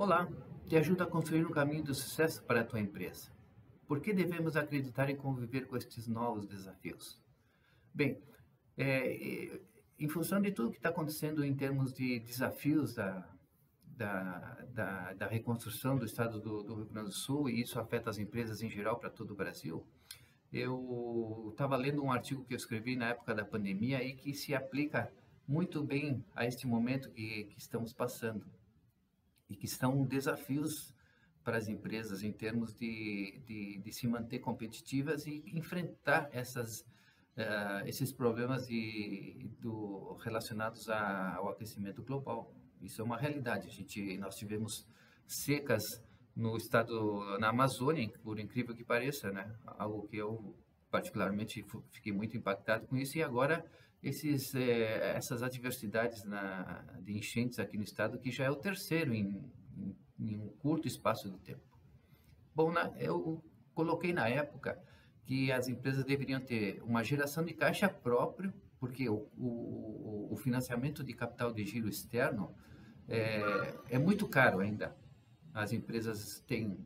Olá, te ajuda a construir um caminho do sucesso para a tua empresa. Por que devemos acreditar em conviver com estes novos desafios? Bem, em função de tudo que está acontecendo em termos de desafios da reconstrução do estado do Rio Grande do Sul, e isso afeta as empresas em geral para todo o Brasil, eu estava lendo um artigo que eu escrevi na época da pandemia e que se aplica muito bem a este momento que estamos passando e que são desafios para as empresas em termos de se manter competitivas e enfrentar esses problemas relacionados ao aquecimento global. Isso é uma realidade. Nós tivemos secas no estado, na Amazônia, por incrível que pareça, né? Algo que eu particularmente fiquei muito impactado com isso, e agora essas adversidades de enchentes aqui no estado, que já é o terceiro em um curto espaço de tempo. Bom, eu coloquei na época que as empresas deveriam ter uma geração de caixa próprio, porque o financiamento de capital de giro externo é muito caro ainda. As empresas têm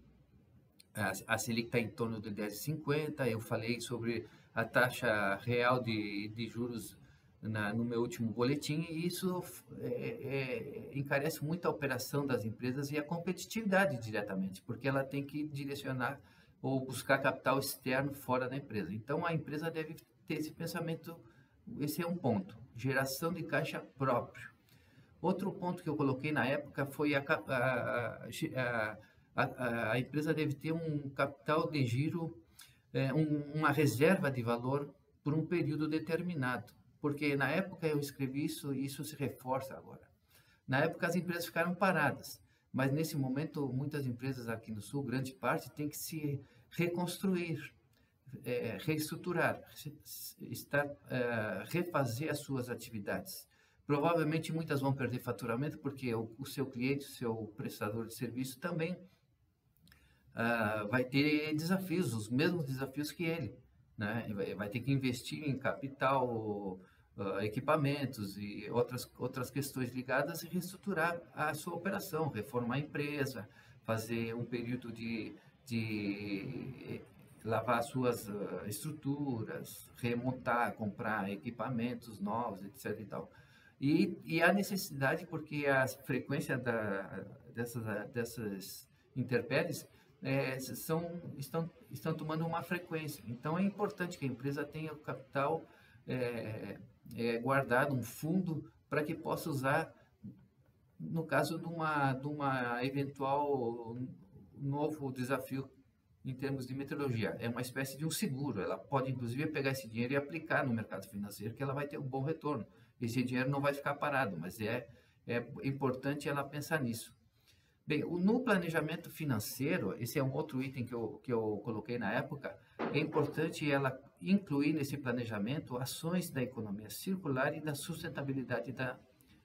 a Selic está em torno de 10,50. Eu falei sobre a taxa real de juros no meu último boletim, e isso encarece muito a operação das empresas e a competitividade diretamente, porque ela tem que direcionar ou buscar capital externo fora da empresa. Então, a empresa deve ter esse pensamento. Esse é um ponto, geração de caixa próprio. Outro ponto que eu coloquei na época foi a empresa deve ter um capital de giro, uma reserva de valor por um período determinado. Porque na época eu escrevi isso e isso se reforça agora. Na época as empresas ficaram paradas, mas nesse momento muitas empresas aqui no Sul, grande parte, tem que se reconstruir, reestruturar, refazer as suas atividades. Provavelmente muitas vão perder faturamento porque o seu cliente, o seu prestador de serviço também vai ter desafios, os mesmos desafios que ele, né? Vai ter que investir em capital, equipamentos e outras questões ligadas, e reestruturar a sua operação, reformar a empresa, fazer um período de lavar suas estruturas, remontar, comprar equipamentos novos, etc. e tal. E a necessidade, porque a frequência dessas intempéries estão tomando uma frequência. Então, é importante que a empresa tenha o capital guardado, um fundo, para que possa usar no caso de uma eventual novo desafio em termos de meteorologia. É uma espécie de um seguro. Ela pode, inclusive, pegar esse dinheiro e aplicar no mercado financeiro, que ela vai ter um bom retorno. Esse dinheiro não vai ficar parado, mas é importante ela pensar nisso. Bem, no planejamento financeiro, esse é um outro item que eu coloquei na época, é importante ela incluir nesse planejamento ações da economia circular e da sustentabilidade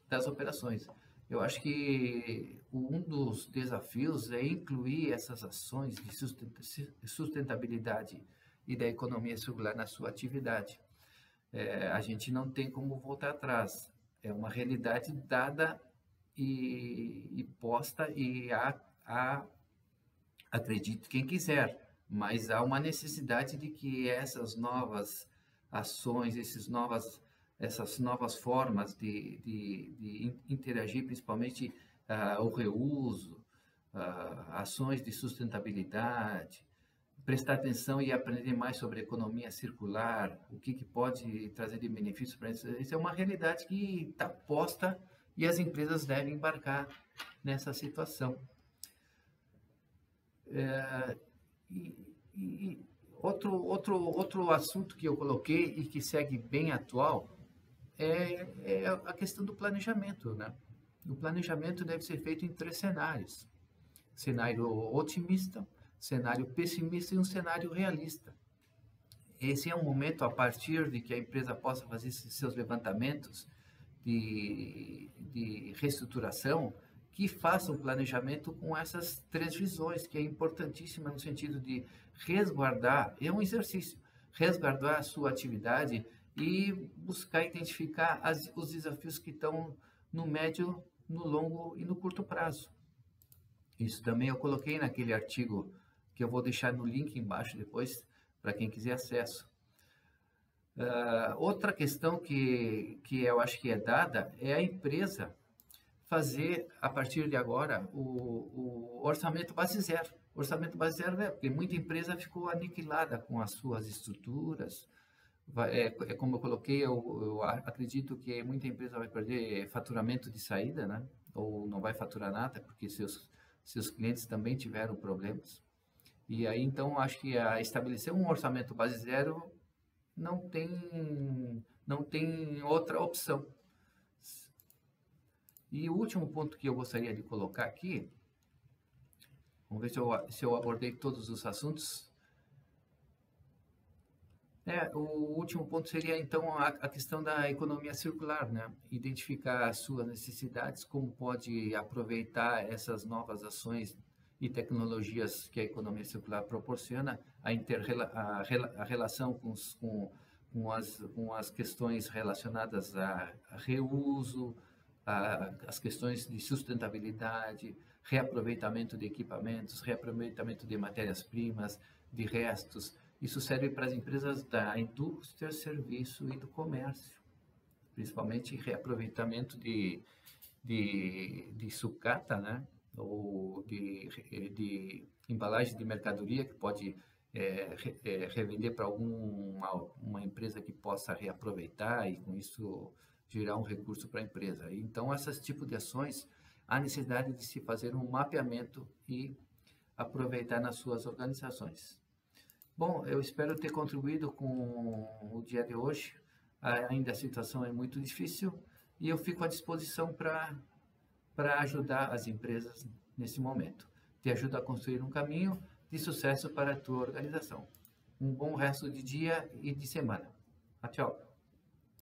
das operações. Eu acho que um dos desafios é incluir essas ações de sustentabilidade e da economia circular na sua atividade. A gente não tem como voltar atrás. É uma realidade dada e posta, e acredite quem quiser, mas há uma necessidade de que essas novas ações, essas novas formas de interagir, principalmente o reuso, ações de sustentabilidade, prestar atenção e aprender mais sobre economia circular, o que pode trazer de benefício para isso. Isso é uma realidade que está posta e as empresas devem embarcar nessa situação. Outro assunto que eu coloquei e que segue bem atual é a questão do planejamento, né? O planejamento deve ser feito em 3 cenários: cenário otimista, cenário pessimista e um cenário realista. Esse é um momento, a partir de que a empresa possa fazer seus levantamentos de reestruturação, que faça um planejamento com essas 3 visões, que é importantíssima no sentido de resguardar, é um exercício, resguardar a sua atividade e buscar identificar os desafios que estão no médio, no longo e no curto prazo. Isso também eu coloquei naquele artigo que eu vou deixar no link embaixo depois, para quem quiser acesso. Outra questão que eu acho que é dada é a empresa fazer, a partir de agora, o orçamento base zero. Orçamento base zero é porque muita empresa ficou aniquilada com as suas estruturas. É como eu coloquei, eu acredito que muita empresa vai perder faturamento de saída, né? Ou não vai faturar nada, porque seus clientes também tiveram problemas. E aí, então, acho que estabelecer um orçamento base zero não tem outra opção. E o último ponto que eu gostaria de colocar aqui, vamos ver se eu abordei todos os assuntos. O último ponto seria, então, a questão da economia circular, né? Identificar as suas necessidades, como pode aproveitar essas novas ações e tecnologias que a economia circular proporciona, a relação com as questões relacionadas a reuso, as questões de sustentabilidade, reaproveitamento de equipamentos, reaproveitamento de matérias-primas, de restos. Isso serve para as empresas da indústria, serviço e do comércio, principalmente reaproveitamento de sucata, né? Ou de embalagem de mercadoria que pode revender para uma empresa que possa reaproveitar e com isso gerar um recurso para a empresa. Então, esses tipos de ações, há necessidade de se fazer um mapeamento e aproveitar nas suas organizações. Bom, eu espero ter contribuído com o dia de hoje. Ainda a situação é muito difícil e eu fico à disposição para ajudar as empresas nesse momento. Te ajuda a construir um caminho de sucesso para a tua organização. Um bom resto de dia e de semana. Tchau.